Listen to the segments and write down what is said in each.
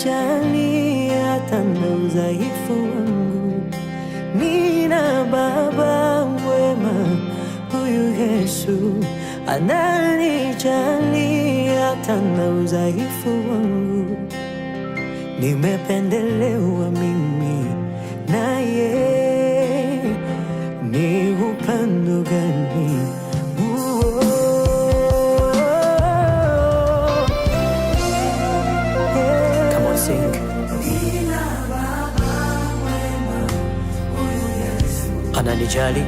ananijali hata na udhaifu wangu. Nina baba mwema, huyu Yesu ananijali hata na udhaifu wangu. Nimependelewa mimi naye, ni upendo gani? Come on, sing. Ananijali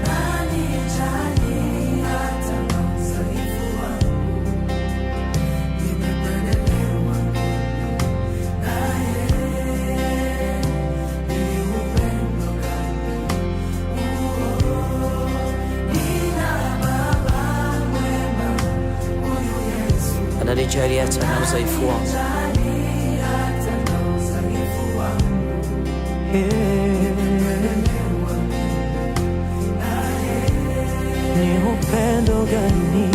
ananijali hata na udhaifu wangu. Ni upendo gani?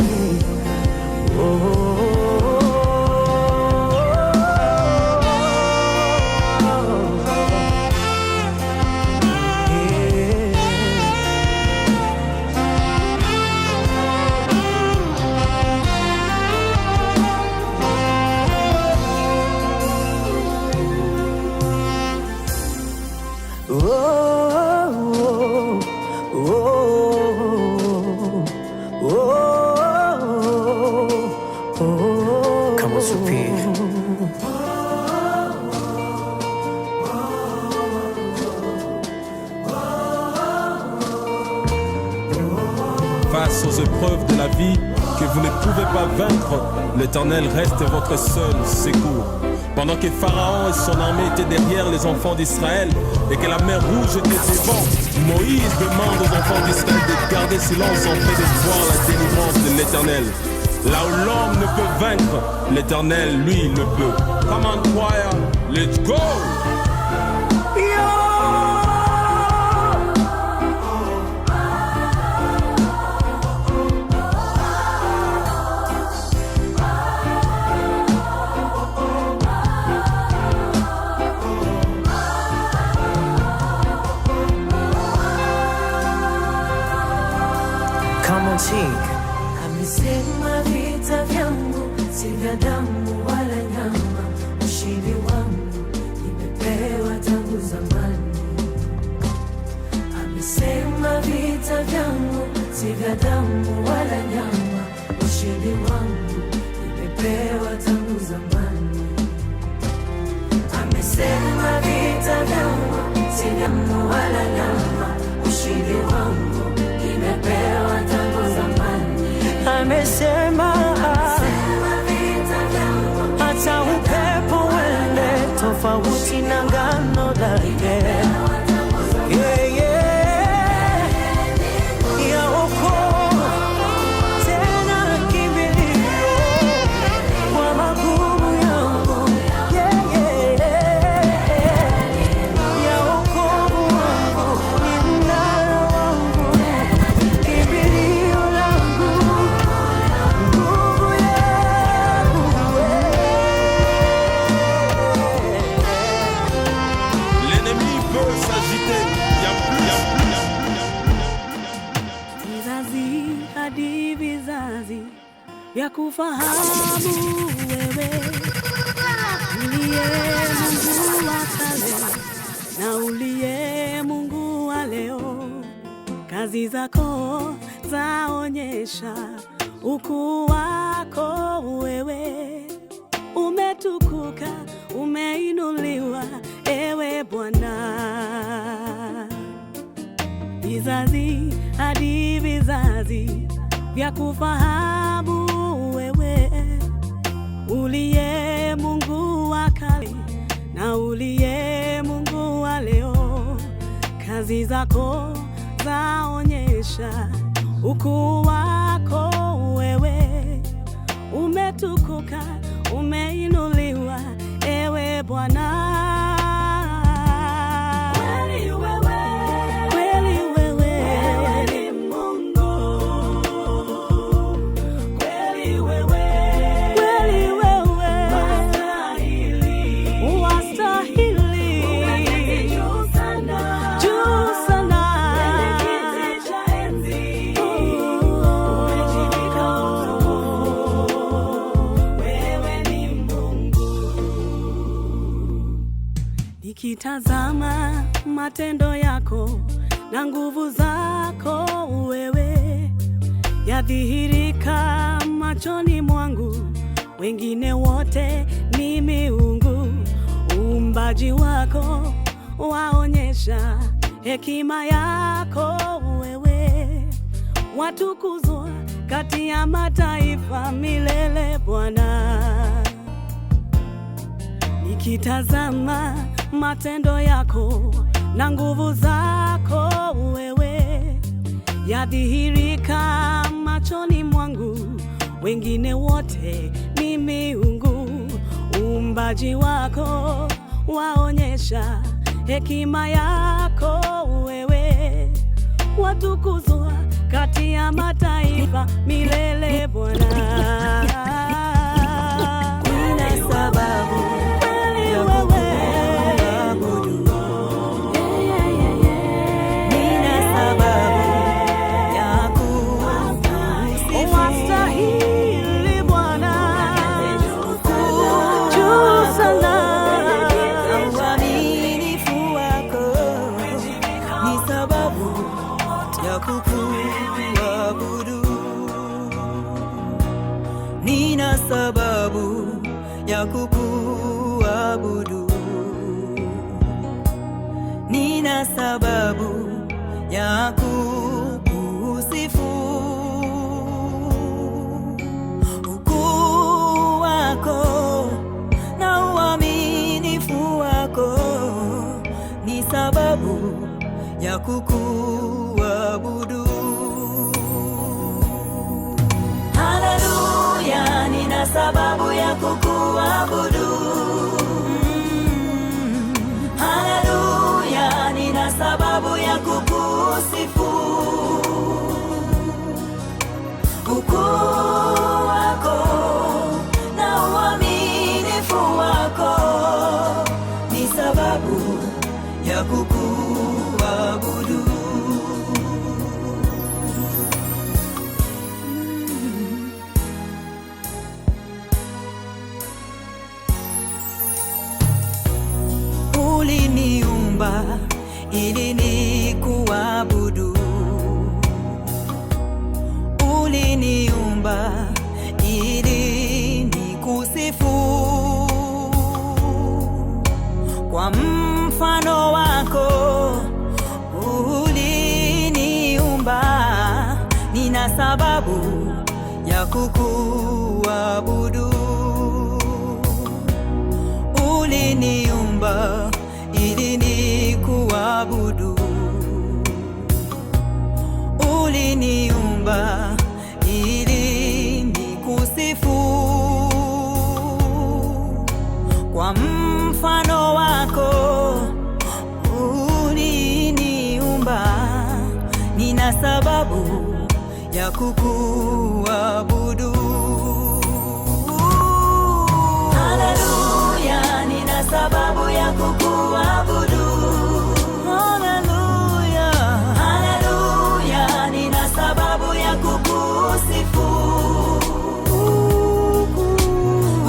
Come on, Soupir. Face aux épreuves de la vie que vous ne pouvez pas vaincre, l'Éternel reste votre seul secours. Pendant que Pharaon et son armée étaient derrière les enfants d'Israël et que la mer Rouge était devant, Moïse demande aux enfants d'Israël de garder silence en fait de voir la délivrance de l'Éternel. Là où l'homme ne peut vaincre, l'Éternel, lui, le peut. Come on, choir, let's go! Come on, sing. Amesema vita vyangu si vya damu wala nyama, ushindi wangu nimepewa tangu zamani. Amesema vita vyangu si vya damu wala nyama, ushindi wangu nimepewa tangu zamani. Amesema vita vyangu si vya damu wala nyama, ushindi wangu nimepewa tangu zamani. Amesema hata upepo uende tofauti na ngano lake. Yaokoa tena kimbilio kwa magumu yangu. Yaokoa wangu, ni mnara wangu, kimbilio langu, nguvu yangu. L'ennemi peut s'agiter, il y a plus. Vizazi hadi vizazi vya kufahamu wewe uliye Mungu wa kale na uliye Mungu wa leo. Kazi zako zaonyesha ukuu wako wewe. Umetukuka, umeinuliwa ewe Bwana. Vizazi hadi vizazi vya kufahamu wewe uliye Mungu wa kale na uliye Mungu wa leo. Kazi zako zaonyesha ukuu wako wewe. Umetukuka, umeinuliwa ewe Bwana. Nikitazama matendo yako na nguvu zako wewe, yadhihirika machoni mwangu, wengine wote ni miungu. Uumbaji wako waonyesha hekima yako wewe, watukuzwa kati ya mataifa milele Bwana. Nikitazama matendo yako na nguvu zako wewe, yadhihirika machoni mwangu, wengine wote ni miungu. Uumbaji wako waonyesha hekima yako wewe, watukuzwa kati ya mataifa milele Bwana. Nina sababu ya kukuabudu. Nina sababu ya kukusifu. Wastahili Bwana, juu sana. Uaminifu wako ni sababu ya kukuabudu. Nina sababu ya kukuabudu. Nina sababu ya kukusifu. Ukuu wako na uaminifu wako ni sababu ya kukuabudu. Haleluya, nina sababu ya kukuabudu. Haleluya, nina sababu ya kukusifu. Ukuu wako na uaminifu wako ni sababu ya kukuabudu. Uliniumba ili nikuabudu. Uliniumba ili nikusifu. Kwa mfano wako uliniumba, nina sababu ya kukuabudu. Uliniumba ili nikuabudu. Uliniumba ili nikusifu. Kwa mfano wako uliniumba, nina sababu ya kukuabudu. Haleluya, nina sababu ya kukuabudu. Haleluya, haleluya, nina sababu ya kukusifu.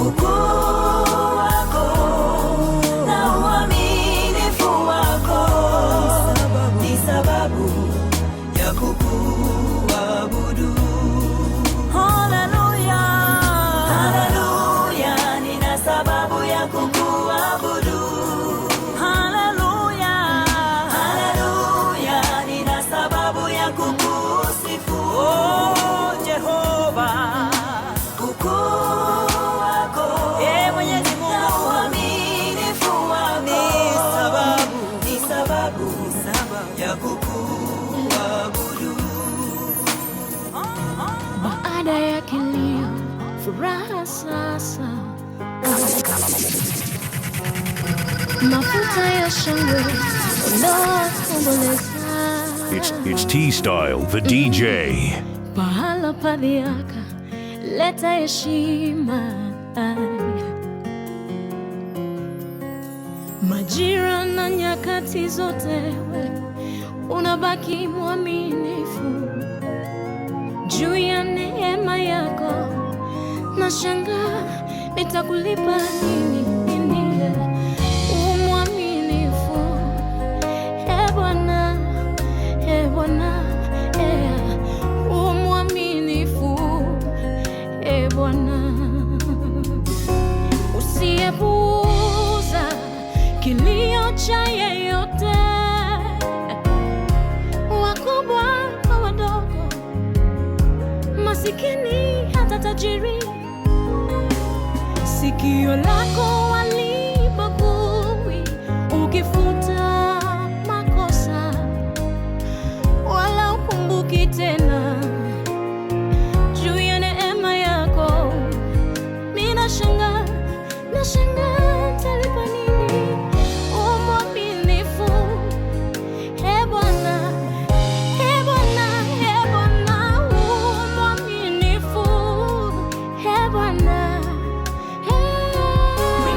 Ukuu wako na uaminifu wako ni sababu ya kukuabudu. Haleluya, haleluya, nina sababu ya kukuabudu. Haleluya, haleluya, nina sababu ya kukusifu. Oh Jehova, ukuu wako Mwenyezi Mungu na uaminifu wako ni sababu ya kukuabudu. Baada ya kilio, furaha sasa. Mafuta ya shangwe, ondoa kuomboleza. It's T-Style, the DJ. Pahala pa dhiaka, leta heshima. Majira na nyakati zote unabaki mwaminifu. Juu ya neema yako nashangaa nitakulipa nini? Umwaminifu masikini hata tajiri. Sikio lako walibagui, ukifuta makosa wala ukumbuki tena. Juu ya neema yako mimi nashangaa talipa nini? Umwaminifu Ee Bwana, Ee Bwana, Ee Bwana, umwaminifu Ee Bwana. We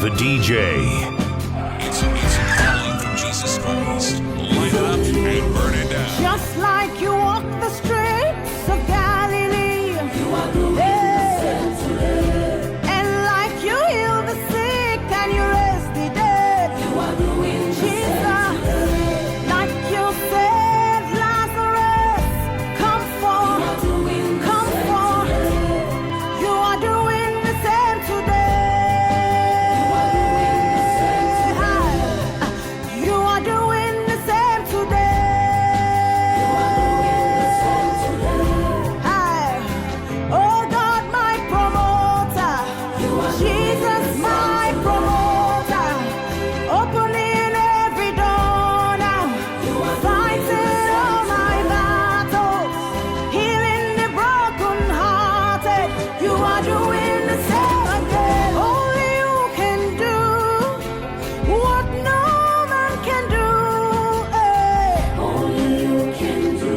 the DJ. It's calling from Jesus Christ. Light it up and burn it down. Just like you walk the streets of Galilee, you are doing and like you heal the sick and you raise the dead, you are doing Jesus. Like you said, Lazarus, come forth, come forth. You are doing the same today. You are doing the same today. Oh God, my promoter, Jesus, my promoter, opening every door now, fighting all my battles, healing the broken hearted. You are doing the same again. Only you can do what no man can do. Only you can do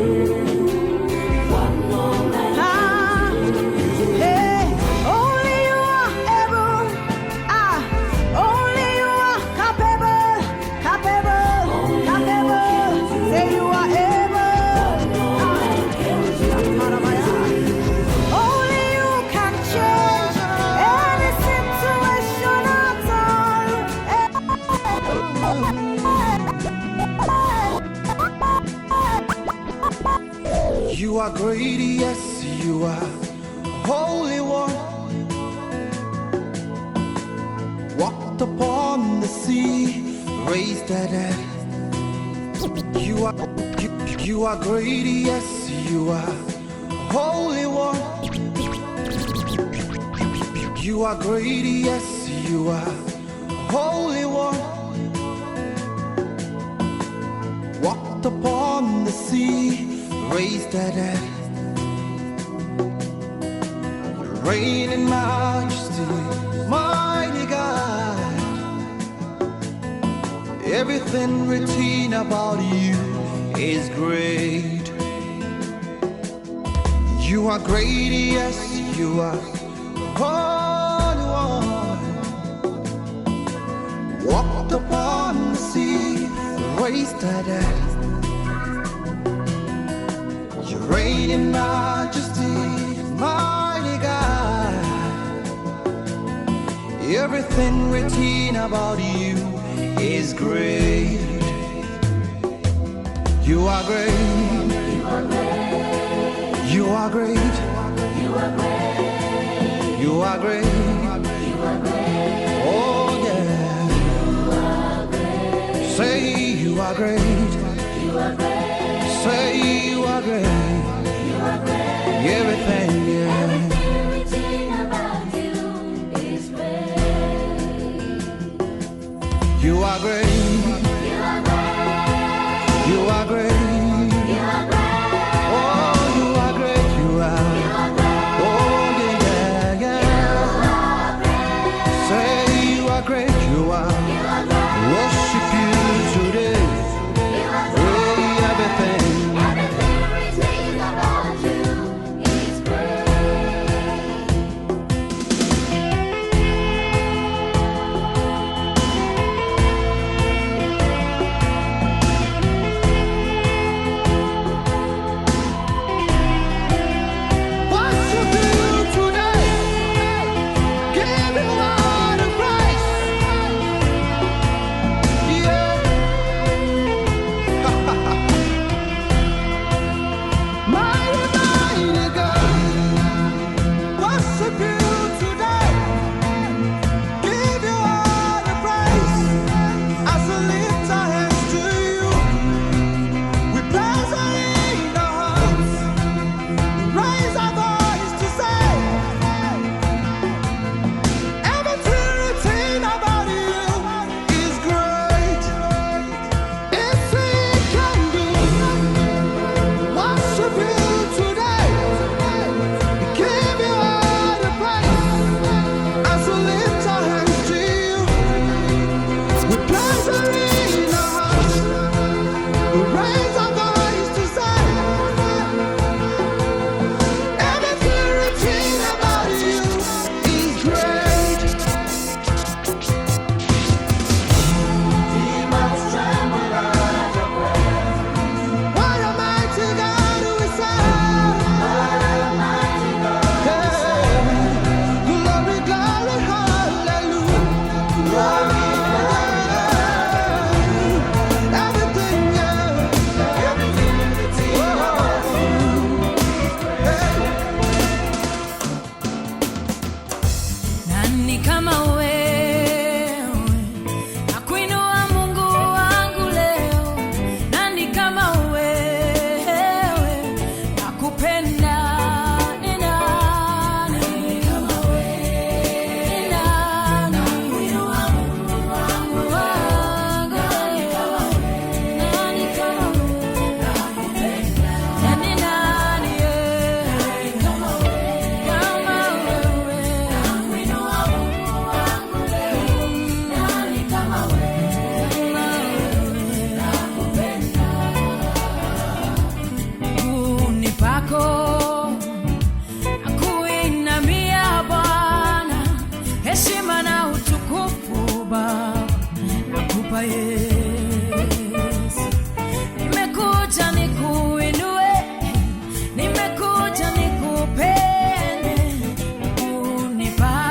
what no man can do. Only you are able. Only you are capable. Say you are able. Only you can change any situation at all. You are great, yes, you are Holy One. Walked upon the sea, raised the dead. You are great, yes, you are Holy One. You are great, yes, you are Holy One. Walked upon the sea, raised the dead. You reign in majesty, mighty God. Everything written about you is great. You are great, yes, you are Holy One. Walked upon the sea, raised the dead. You reign in majesty, mighty God. Everything written about you is great. You are great. You are great. You are great. You are great. Oh yeah. Say you are great. Say you are great. Everything, yeah. You are great. You are great. Oh, you are great. You are. Oh, yeah, yeah. Say you are great. You are. Worship you today. Oh, everything. Yesu. Nimekuja nikuinue, nimekuja nikupende, unipango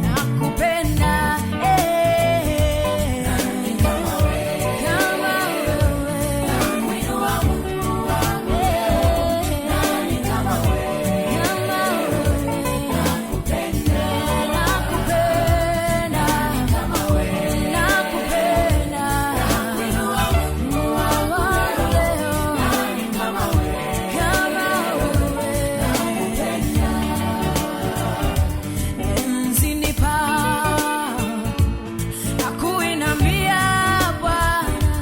nakupenda. Nani kama wewe, nakuinua Mungu wangu. Nani kama wewe, nakupenda, nakupenda. Nani kama wewe, nakupenda, nakuinua Mungu wangu leo. Nani kama wewe, nakupenda. Enzini pa nakuinamia Bwana,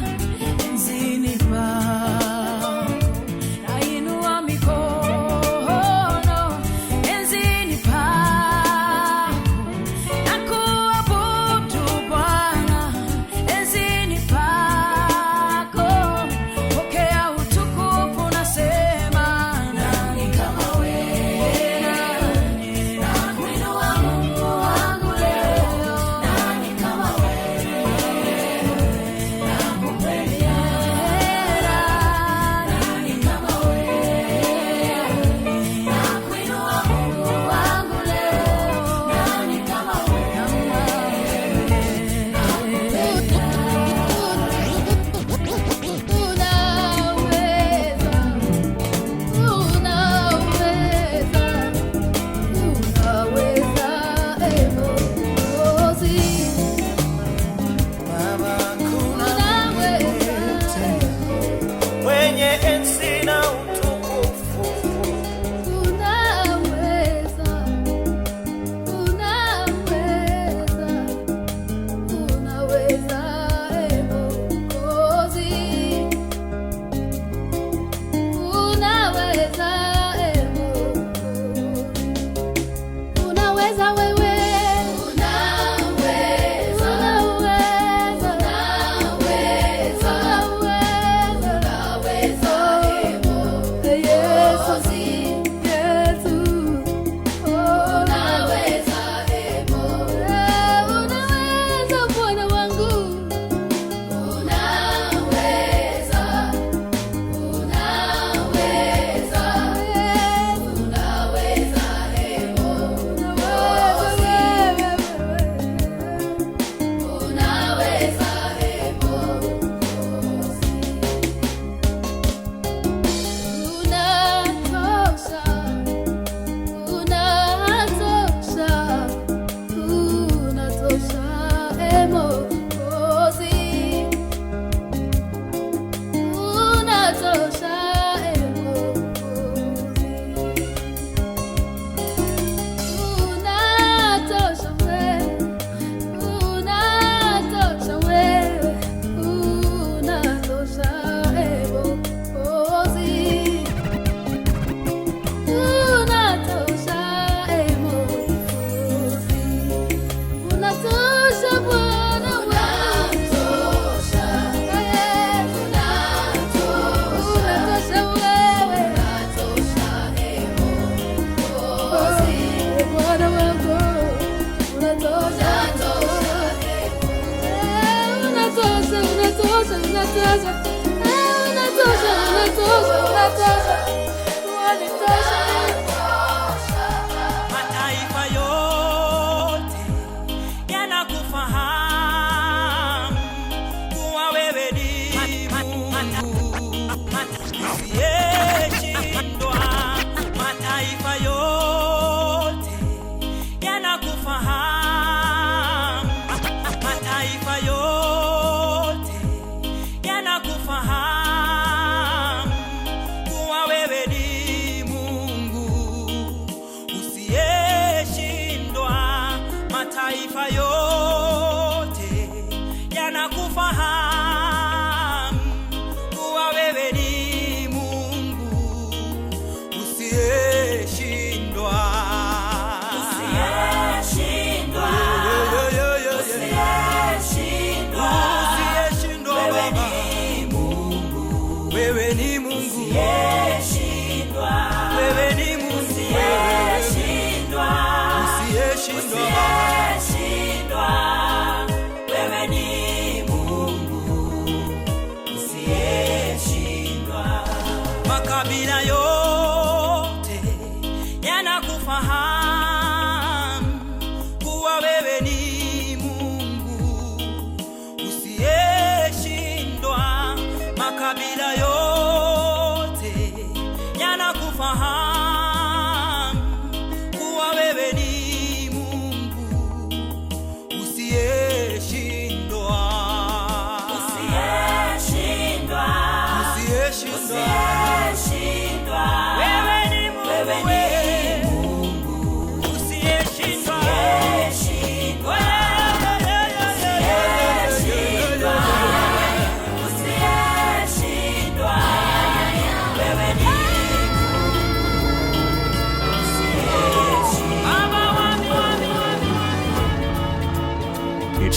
enzini pa nainua mikono, enzini pa nakuabudu Bwana, enzini pako pokea utukufu, nasema nani kama wewe, nakuinua Mungu wangu leo. Nani kama wewe, nakupenda. Nani kama wewe, nakuinua Mungu wangu leo. Nani kama Wenye enzi na utukufu, Unaweza wewe, unaweza Bwana wangu, Mataifa yote yanakufahamu kuwa wewe ni Mungu usiyeshindwa. Mataifa yote yanakufahamu, mataifa yote yanakufahamu kuwa wewe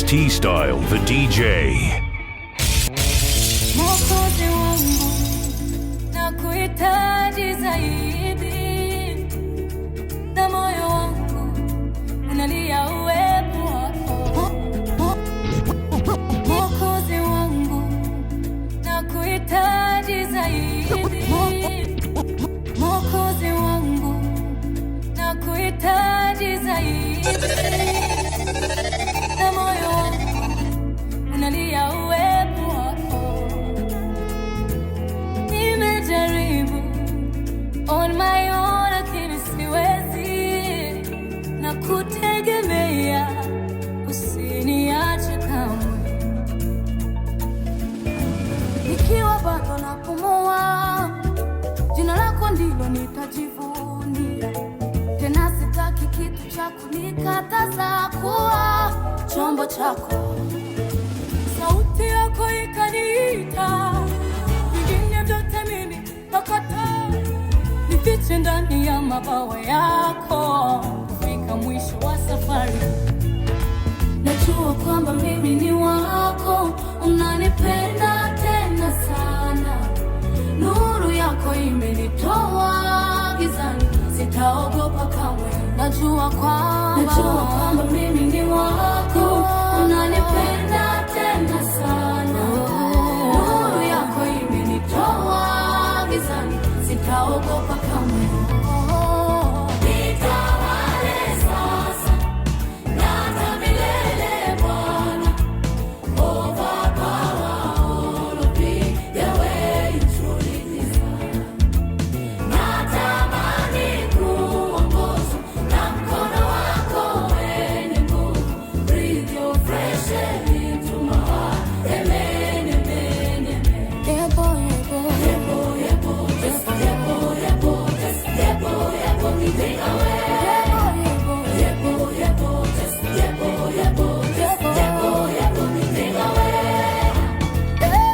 It's T-Style, the DJ. Mwokozi wangu, nakuhitaji zaidi, na moyo wangu unalia uwepo wako. Mwokozi wangu, nakuhitaji zaidi, Mwokozi wangu, nakuhitaji zaidi, na moyo wangu unalia uwepo wako. Nimejaribu on my own, lakini siwezi, na kutegemea, usiniache kamwe. Nikiwa bado napumua, jina lako ndilo nitajivunia. Tena sitaki kitu cha kunikataza kuwa chombo chako. Sauti yako ikaniita, vingine vyote mimi nakataa. Nifiche ndani ya mabawa yako, kufika mwisho wa safari. Najua kwamba mimi ni wako, unanipenda tena sana. Nuru yako imenitoa gizani, sitaogopa kamwe. Najua kwamba mimi ni wako, unanipenda tena sana. Nuru yako imenitoa gizani, sitaogopa kamwe. Nitawale sasa na hata milele Bwana. Overpower all of me, the way you truly desire. Natamani kuongozwa na mkono wako wenye nguvu. Breathe your fresh air into my heart. Amen, amen, amen. Yebo, yebo, yebo, yebo, yebo, yebo, yebo, yebo, nipinga wewe. Yebo, yebo, yebo, yebo, yebo, yebo, nipinga wewe.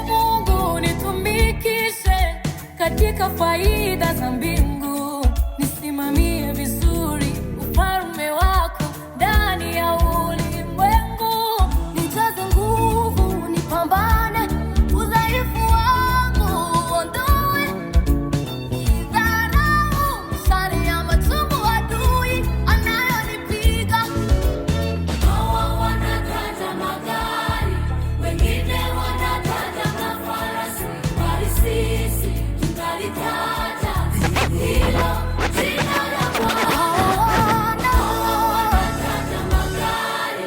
Mungu nitumikishe katika faida za mbingu, nisimamie vizuri ufalme wako ndani ya ulimwengu. Nijaze nguvu, nipambane, udhaifu wangu uondoe. Nidharau mishale ya machungu adui anayonipiga. Hawa wanataja magari, wengine wanataja mafarasi, bali sisi tunalitaja hilo jina la Bwana. Hawa wanataja magari,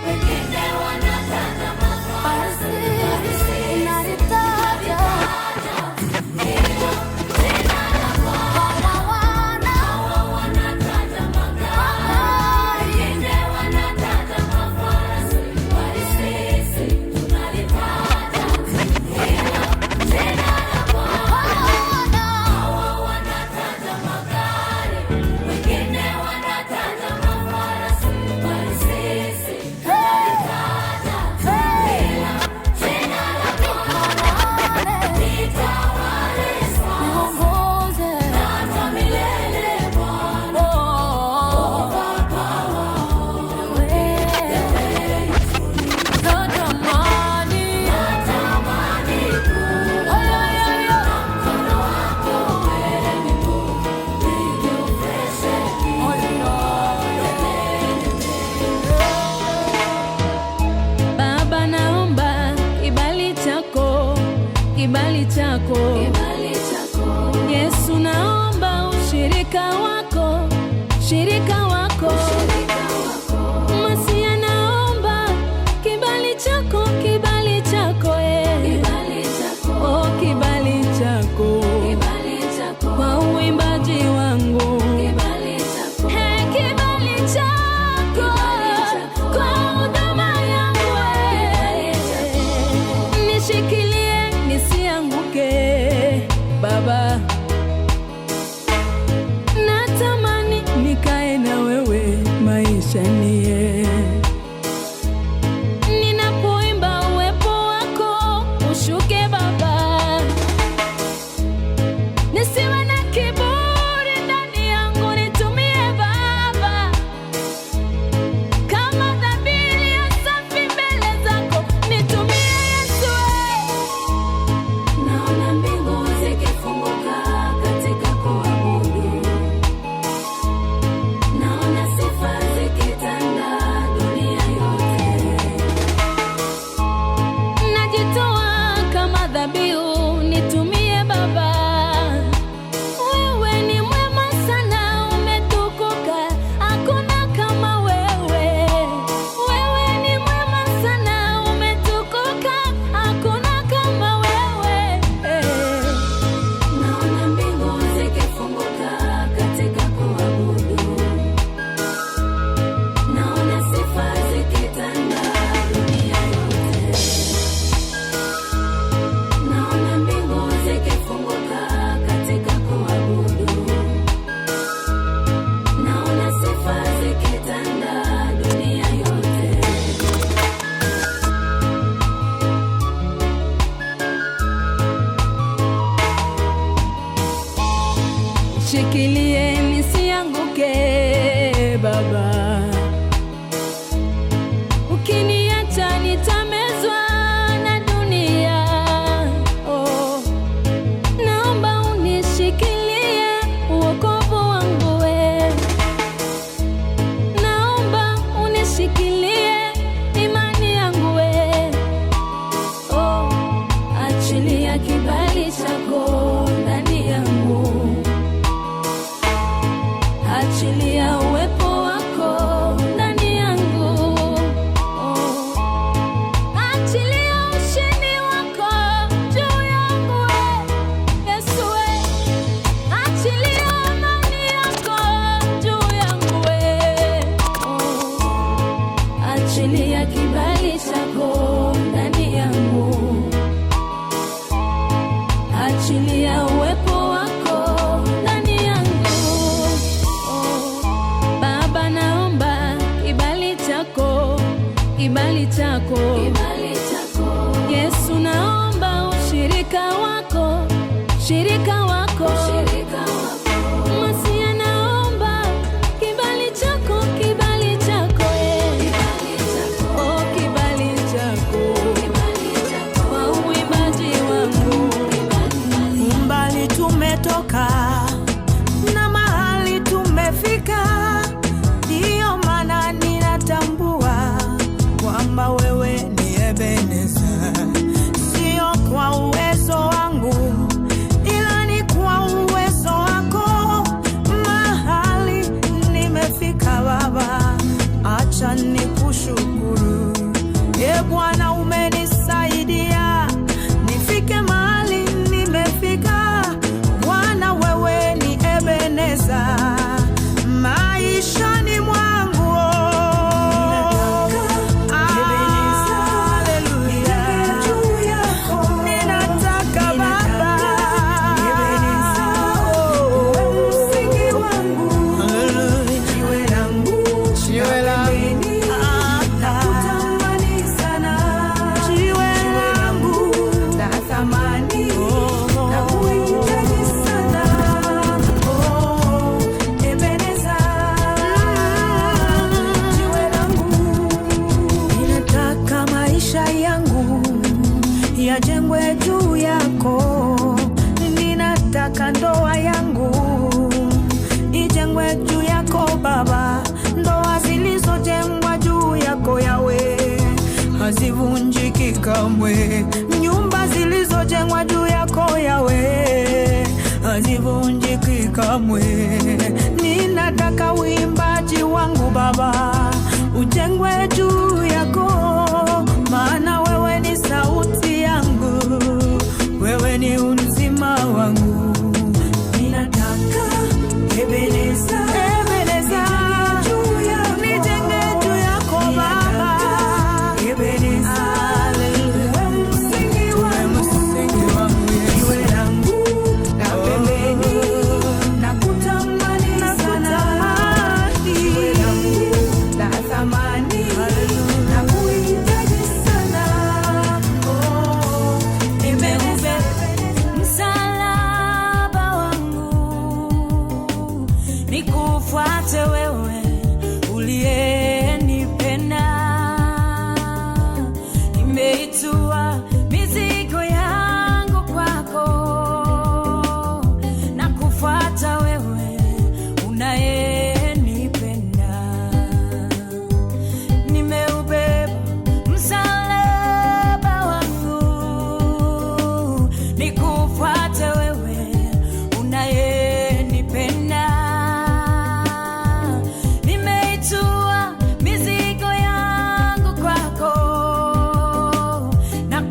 wengine wanataja mafarasi, bali sisi tunalitaja hilo jina la Bwana. Hawa wanataja magari, wengine wanataja mafarasi, bali sisi tunalitaja hilo jina la Bwana. Hawa wanataja magari, wengine wanataja mafarasi, bali sisi tunalitaja hilo jina la Bwana. Nitawale sasa na hata milele Bwana. Natamani kuona mkono wako wenye nguvu. Breathe your fresh air into Baba, naomba kibali chako, kibali chako. Yesu, naomba ushirika wako, shirika wako. Masia, naomba kibali chako, kibali chako, oh, kibali chako, kwa uimbaji wangu. Hey, kibali chako, kwa huduma yangu. Nishikilie nisianguke Baba. Natamani nikae na wewe Bwana umenisaidia nifike mahali nimefika. Bwana wewe ni Ebeneza maishani mwangu. Yajengwe juu yako, ninataka ndoa yangu ijengwe juu yako Baba. Ndoa zilizojengwa juu yako Yawe hazivunjiki kamwe. Nyumba zilizojengwa juu yako Yawe hazivunjiki kamwe. Ninataka uimbaji wangu Baba ujengwe juu yako, maana wewe ni sauti yangu, wewe ni uzima wangu. Ninataka Ebeneza, Ebeneza, nijenge juu yako Baba. Ebeneza, wewe msingi wangu, jiwe langu la pembeni, nakutamani sana, jiwe langu la thamani, nakuhitaji sana. Msalaba wangu nikufuate wewe uliyenipenda. Nimeitua mizigo yangu kwako na kufuata wewe unayenipenda. Nimeubeba msalaba wangu nikufuate wewe unayenipenda. Nimeitua mizigo yangu kwako na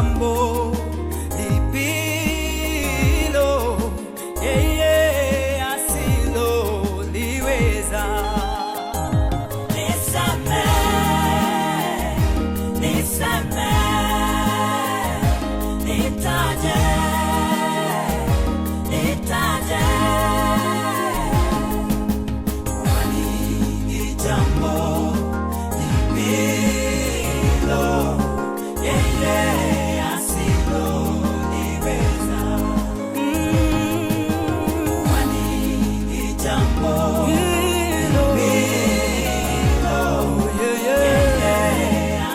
jambo lipilo yeye asiloliweza. Nisamehe, nisamehe, nitaje, nitaje, kwani ni jambo lipilo yeye asiloliweza. Kwani ni jambo lipilo yeye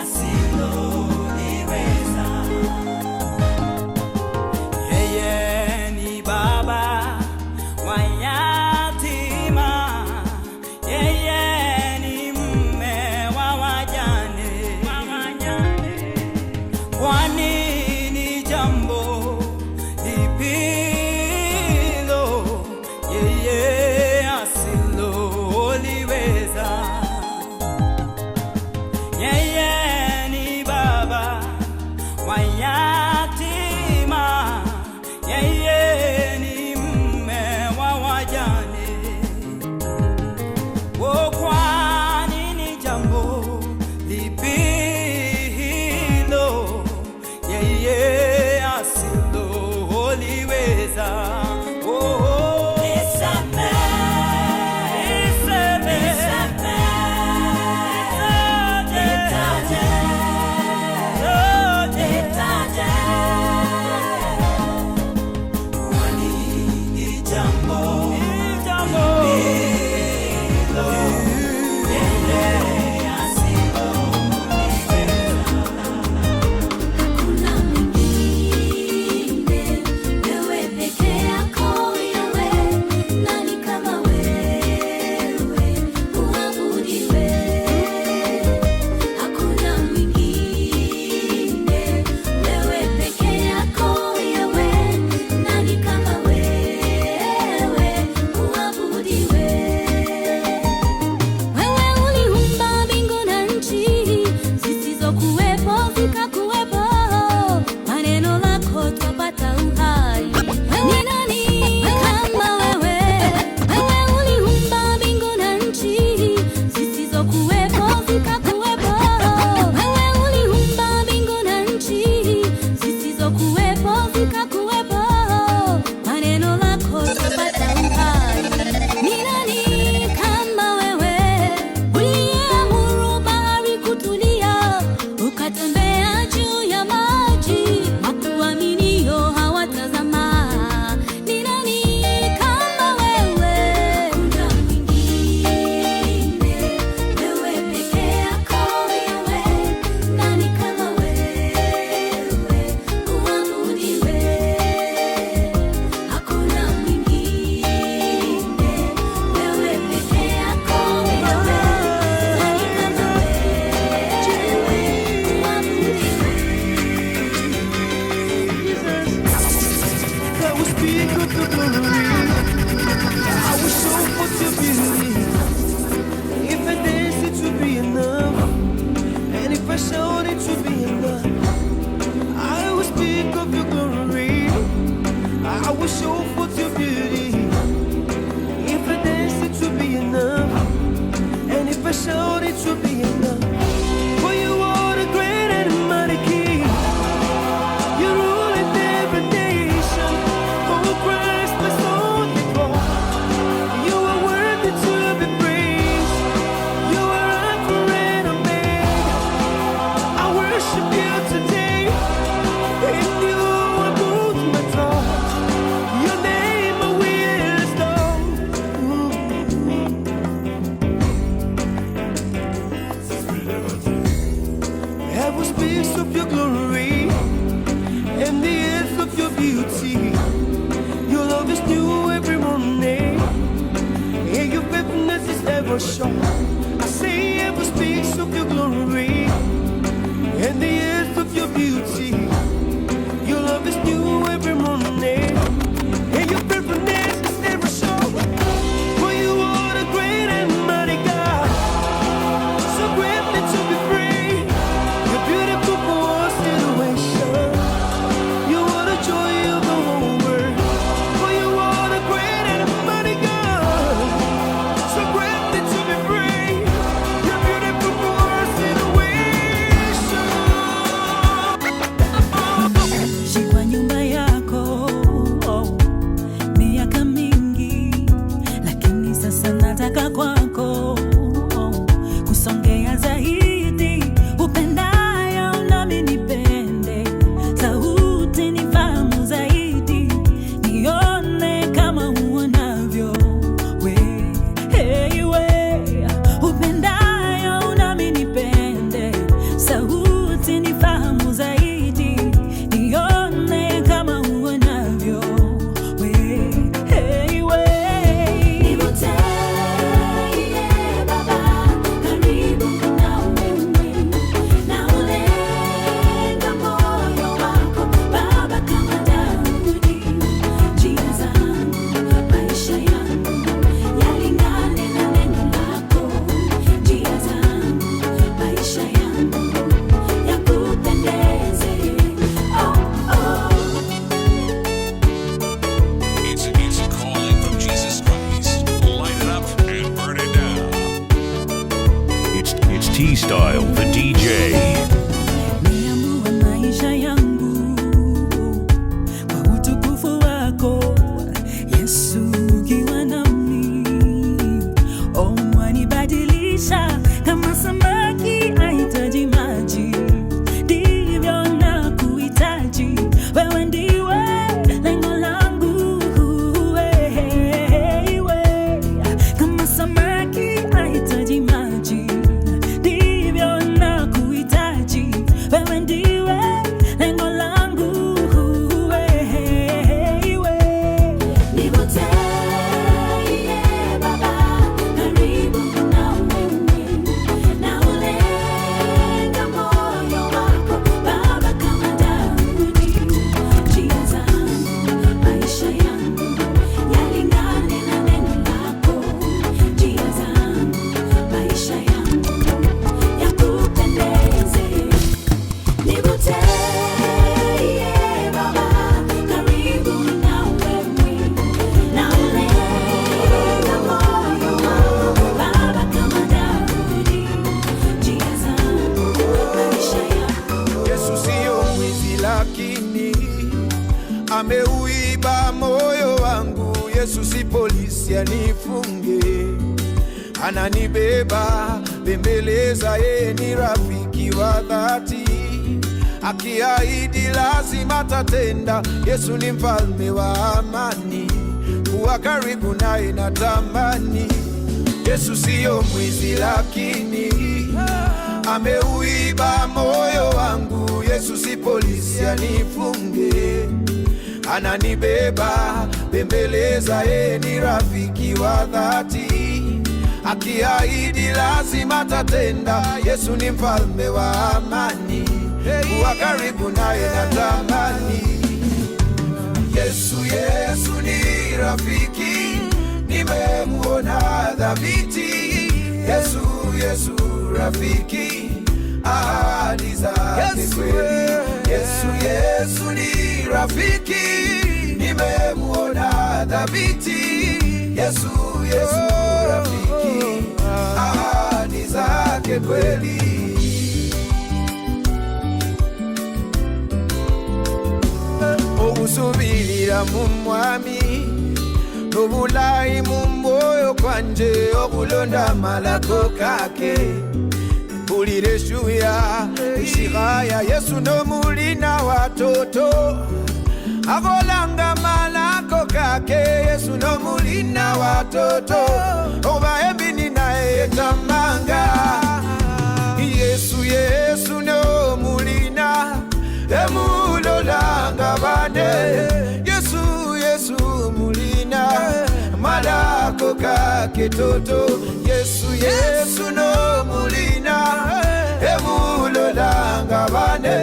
asiloliweza. Yeye ni baba wa yatima, yeye ni mume wa wajane. Kwani ni jambo lipilo yeye asiloliweza. Yeye ni baba wa yatima, yeye ni mume wa wajane. Oh, kwani ni jambo lipilo yeye asiloliweza. Oh, nisamehe, nisamehe, nitaje, nitaje, kwani ni jambo lipilo yeye asiloliweza. Kuna mwingine, wewe peke yako yawe, nani kama wewe, uabudiwe. Hakuna mwingine, wewe peke yako yawe, nani kama wewe, uabudiwe. Wewe uliumba mbingu na nchi, zisizokuwepo zikakuwepo. Maneno lako twapata uhai. Ni nani kama wewe? Wewe uliumba mbingu na nchi, zisizokuwepo zikakuwepo. Wewe uliumba mbingu na nchi, zisizokuwepo zikakuwepo. Maneno lako twapata uhai. Ni nani kama wewe? Uliamuru bahari kutulia, ukatembea juu ya maji, wakuaminio hawatazama. Ni nani kama wewe? Hakuna mwingine, wewe peke yako yawe, nani kama wewe, uabudiwe. Hakuna mwingine, wewe peke yako yawe, nani kama wewe, uabudiwe. I will speak of the glory. I will show forth your beauty. If I dance, it will be enough. And if I shout, it will be enough. I will speak of your glory. I will show forth your beauty. If I dance, it will be enough. And if I shout, it will be enough. For you are the great and mighty King. You rule in every nation. Oh, Christ, my soul before. You are worthy to be praised. You are Alpha and Omega. I worship you today. In you I put my trust. Your name I will extol. Heaven speaks of your glory, and the earth of your beauty. Your love is new every morning, and your faithfulness is ever sure. I say heaven speaks of your glory, and the earth of your beauty. Your love is new every morning, and your faithfulness is ever sure. For you are the great and mighty God, so greatly to be praised. You're beautiful for all situations. ameuiba moyo wangu. Yesu si polisi anifunge, ananibeba bembeleza, yeye ni rafiki wa dhati, akiahidi lazima tatenda. Yesu ni mfalme wa amani, kuwa karibu naye natamani. Yesu siyo mwizi lakini ameuiba moyo wangu. Yesu si polisi anifunge, ananibeba bembeleza, yeye ni rafiki wa dhati, akiahidi lazima tatenda. Yesu ni mfalme wa amani, kuwa karibu naye natamani. Yesu, Yesu ni rafiki, nimemuona dhabiti. Yesu, Yesu rafiki, ahadi zake kweli. Yesu, Yesu ni rafiki, nimemuona dhabiti. Yesu, Yesu rafiki, ahadi zake kweli. Okusubirira mu mwami nobulayi mu moyo kwanje, okulonda amalako kake mpulire shuya ishiraya. Yesu nomulina watoto, akolanga malako kake. Yesu nomulina watoto, oba embini naye tamanga. Yesu, Yesu nomulina emulolanga bane. Yesu, Yesu mulina malako kake toto. Yesu, Yesu no mulina emulolanga bane.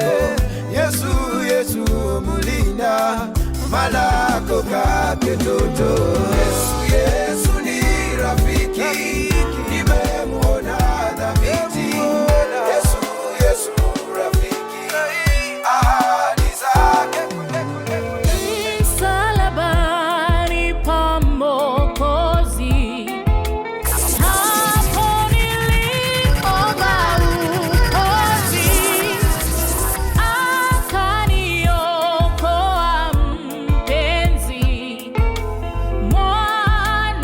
Yesu, Yesu mulina malako kake toto. Yesu, Yesu ni rafiki, nimemuona dhabiti. Yesu, Yesu rafiki, ahadi zake msalabani pa Mwokozi, hapo niliomba uokozi, akaniokoa mpenzi, mwana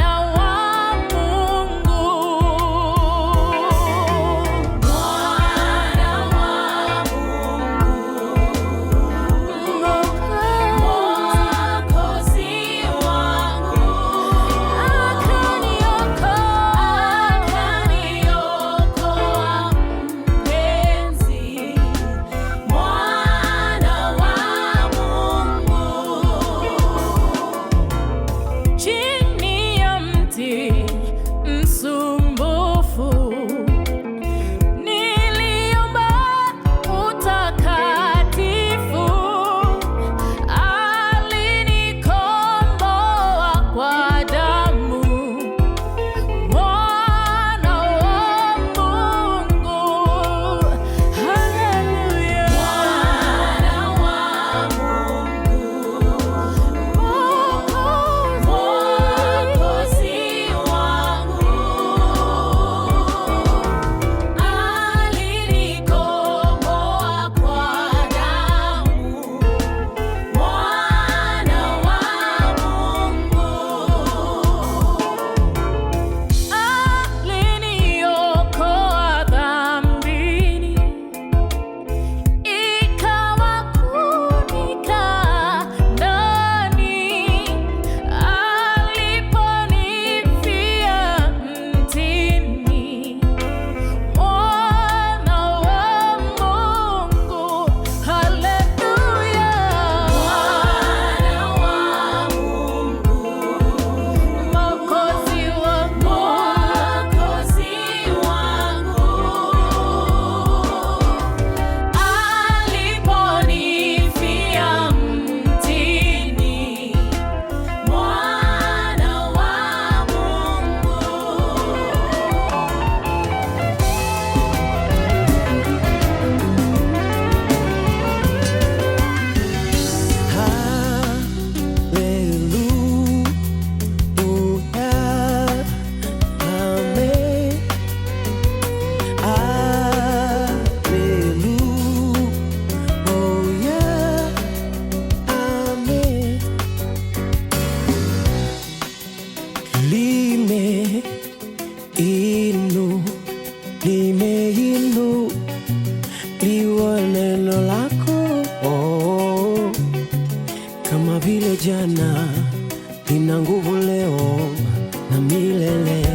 vile jana, lina nguvu leo na milele.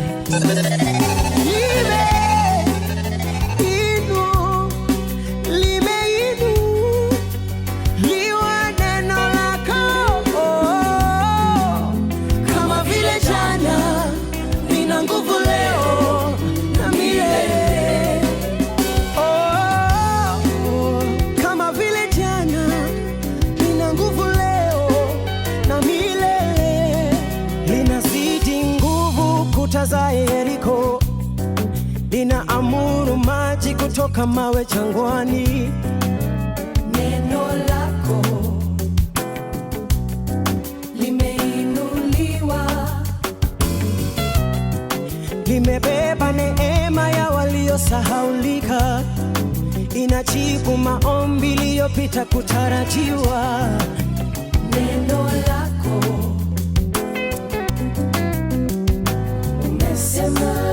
Za Yeriko linaamuru maji kutoka mawe jangwani. Neno lako limeinuliwa, limebeba neema ya waliosahaulika, inajibu maombi iliyopita kutarajiwa. neno lako umesema.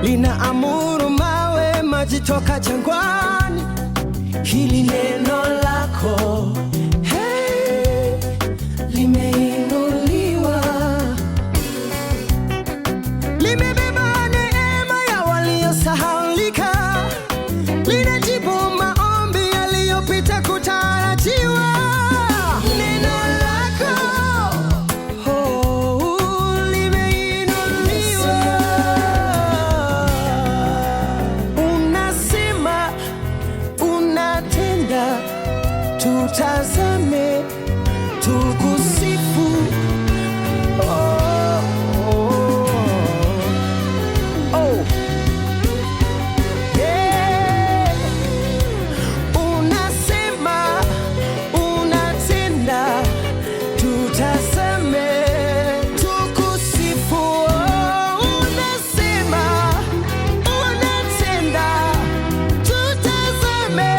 Linaamuru mawe maji toka jangwani. Hili neno lako limeinuliwa, limebeba neema ya waliosahaulika, linajibu maombi yaliyopita kutarajiwa. Neno lako tutazame, tukusifu. Yeah. Unasema, unatenda, tutazame, tukusifu. Unasema, unatenda, tutazame,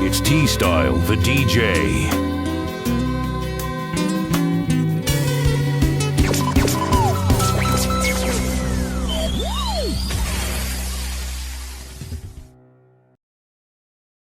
It's T-Style, the DJ.